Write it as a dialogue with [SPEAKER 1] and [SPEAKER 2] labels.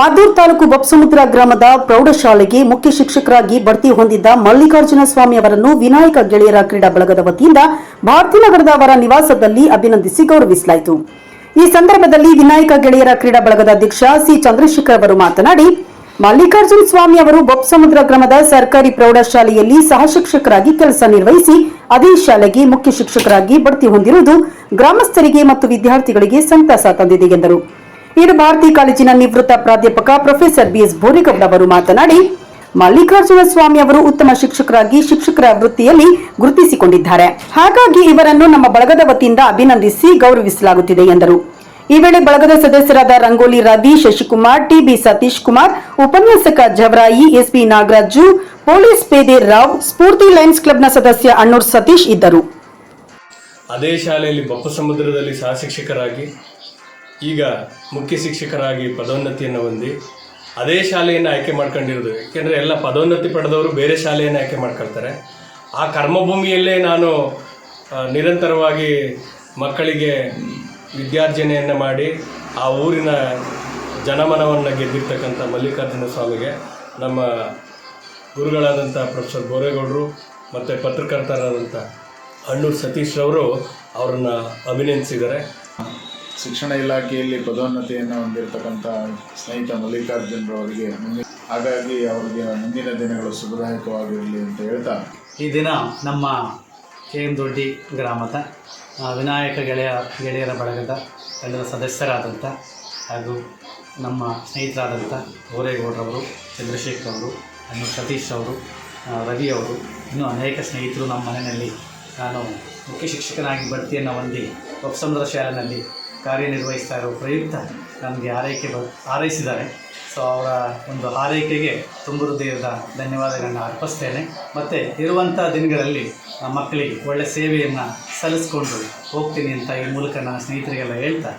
[SPEAKER 1] ಮಾದೂರು ತಾಲೂಕು ಬೊಪ್ಪಸಮುದ್ರ ಗ್ರಾಮದ ಪ್ರೌಢಶಾಲೆಗೆ ಮುಖ್ಯ ಶಿಕ್ಷಕರಾಗಿ ಬಡ್ತಿ ಹೊಂದಿದ್ದ ಮಲ್ಲಿಕಾರ್ಜುನ ಸ್ವಾಮಿ ಅವರನ್ನು ವಿನಾಯಕ ಗೆಳೆಯರ ಕ್ರೀಡಾ ಬಳಗದ ವತಿಯಿಂದ ಭಾರತೀನಗರದ ಅವರ ನಿವಾಸದಲ್ಲಿ ಅಭಿನಂದಿಸಿ ಗೌರವಿಸಲಾಯಿತು. ಈ ಸಂದರ್ಭದಲ್ಲಿ ವಿನಾಯಕ ಗೆಳೆಯರ ಕ್ರೀಡಾ ಬಳಗದ ಅಧ್ಯಕ್ಷ ಸಿ ಚಂದ್ರಶೇಖರ್ ಅವರು ಮಾತನಾಡಿ, ಮಲ್ಲಿಕಾರ್ಜುನ ಸ್ವಾಮಿ ಅವರು ಬೊಪ್ಪಸಮುದ್ರ ಗ್ರಾಮದ ಸರ್ಕಾರಿ ಪ್ರೌಢಶಾಲೆಯಲ್ಲಿ ಸಹ ಶಿಕ್ಷಕರಾಗಿ ಕೆಲಸ ನಿರ್ವಹಿಸಿ ಅದೇ ಶಾಲೆಗೆ ಮುಖ್ಯ ಶಿಕ್ಷಕರಾಗಿ ಬಡ್ತಿ ಹೊಂದಿರುವುದು ಗ್ರಾಮಸ್ಥರಿಗೆ ಮತ್ತು ವಿದ್ಯಾರ್ಥಿಗಳಿಗೆ ಸಂತಸ ತಂದಿದೆ ಎಂದರು. ಇನ್ನು ಭಾರತಿ ಕಾಲೇಜಿನ ನಿವೃತ್ತ ಪ್ರಾಧ್ಯಾಪಕ ಪ್ರೊಫೆಸರ್ ಬಿಎಸ್ ಬೋರೇಗೌಡ ಅವರು ಮಾತನಾಡಿ, ಮಲ್ಲಿಕಾರ್ಜುನ ಸ್ವಾಮಿ ಅವರು ಉತ್ತಮ ಶಿಕ್ಷಕರಾಗಿ ಶಿಕ್ಷಕರ ವೃತ್ತಿಯಲ್ಲಿ ಗುರುತಿಸಿಕೊಂಡಿದ್ದಾರೆ. ಹಾಗಾಗಿ ಇವರನ್ನು ನಮ್ಮ ಬಳಗದ ವತಿಯಿಂದ ಅಭಿನಂದಿಸಿ ಗೌರವಿಸಲಾಗುತ್ತಿದೆ ಎಂದರು. ಈ ವೇಳೆ ಬಳಗದ ಸದಸ್ಯರಾದ ರಂಗೋಲಿ ರವಿ, ಶಶಿಕುಮಾರ್, ಟಿಬಿ ಸತೀಶ್ ಕುಮಾರ್, ಉಪನ್ಯಾಸಕ ಜವರಾಯಿ, ಎಸ್ಪಿ ನಾಗರಾಜು, ಪೊಲೀಸ್ ಪೇದೆ ರಾವ್, ಸ್ಫೂರ್ತಿ ಲಯನ್ಸ್ ಕ್ಲಬ್ನ ಸದಸ್ಯ ಅಣ್ಣೂರ್ ಸತೀಶ್ ಇದ್ದರು.
[SPEAKER 2] ಅದೇ ಶಾಲೆಯಲ್ಲಿ ಬೊಪ್ಪಸಮುದ್ರದಲ್ಲಿ ಸಹ ಶಿಕ್ಷಕರಾಗಿ ಈಗ ಮುಖ್ಯ ಶಿಕ್ಷಕರಾಗಿ ಪದೋನ್ನತಿಯನ್ನು ಹೊಂದಿ ಅದೇ ಶಾಲೆಯನ್ನು ಆಯ್ಕೆ ಮಾಡ್ಕೊಂಡಿರೋದು. ಏಕೆಂದರೆ ಎಲ್ಲ ಪದೋನ್ನತಿ ಪಡೆದವರು ಬೇರೆ ಶಾಲೆಯನ್ನು ಆಯ್ಕೆ ಮಾಡ್ಕೊಳ್ತಾರೆ. ಆ ಕರ್ಮಭೂಮಿಯಲ್ಲೇ ನಾನು ನಿರಂತರವಾಗಿ ಮಕ್ಕಳಿಗೆ ವಿದ್ಯಾರ್ಜನೆಯನ್ನು ಮಾಡಿ ಆ ಊರಿನ ಜನಮನವನ್ನು ಗೆದ್ದಿರ್ತಕ್ಕಂಥ ಮಲ್ಲಿಕಾರ್ಜುನ ಸ್ವಾಮಿಗೆ ನಮ್ಮ ಗುರುಗಳಾದಂಥ ಪ್ರೊಫೆಸರ್ ಬೋರೇಗೌಡರು ಮತ್ತು ಪತ್ರಕರ್ತರಾದಂಥ ಅಣ್ಣೂರು ಸತೀಶ್ ರವರು ಅವರನ್ನು ಅಭಿನಂದಿಸಿದ್ದಾರೆ.
[SPEAKER 3] ಶಿಕ್ಷಣ ಇಲಾಖೆಯಲ್ಲಿ ಪದೋನ್ನತಿಯನ್ನು ಹೊಂದಿರತಕ್ಕಂಥ ಸ್ನೇಹಿತ ಮಲ್ಲಿಕಾರ್ಜುನರವರಿಗೆ ಹಾಗಾಗಿ ಅವರಿಗೆ ಮುಂದಿನ ದಿನಗಳು ಶುಭದಾಯಕವಾಗಿರಲಿ ಅಂತ ಹೇಳ್ತಾ,
[SPEAKER 4] ಈ ದಿನ ನಮ್ಮ KM ದೊಡ್ಡಿ ಗ್ರಾಮದ ವಿನಾಯಕ ಗೆಳೆಯರ ಬಳಗದ ಎಲ್ಲರ ಸದಸ್ಯರಾದಂಥ ಹಾಗೂ ನಮ್ಮ ಸ್ನೇಹಿತರಾದಂಥ ಬೋರೇಗೌಡರವರು, ಚಂದ್ರಶೇಖರ್ ಅವರು, ಅಣ್ಣೂರು ಸತೀಶ್ ಅವರು, ರವಿ ಅವರು, ಇನ್ನೂ ಅನೇಕ ಸ್ನೇಹಿತರು ನಮ್ಮ ಮನೆಯಲ್ಲಿ ನಾನು ಮುಖ್ಯ ಶಿಕ್ಷಕನಾಗಿ ಬಡ್ತಿಯನ್ನು ಹೊಂದಿ ಬೊಪ್ಪಸಮುದ್ರ ಶಾಲೆಯಲ್ಲಿ ಕಾರ್ಯನಿರ್ವಹಿಸ್ತಾ ಇರೋ ಪ್ರಯುಕ್ತ ನನಗೆ ಹಾರೈಸಿದ್ದಾರೆ. ಸೊ ಅವರ ಒಂದು ಹಾರೈಕೆಗೆ ತುಂಬ ಹೃದಯದ ಧನ್ಯವಾದಗಳನ್ನು ಅರ್ಪಿಸ್ತೇನೆ. ಮತ್ತು ಇರುವಂಥ ದಿನಗಳಲ್ಲಿ ಮಕ್ಕಳಿಗೆ ಒಳ್ಳೆಯ ಸೇವೆಯನ್ನು ಸಲ್ಲಿಸ್ಕೊಂಡು ಹೋಗ್ತೀನಿ ಅಂತ ಈ ಮೂಲಕ ನನ್ನ ಸ್ನೇಹಿತರಿಗೆಲ್ಲ ಹೇಳ್ತಾ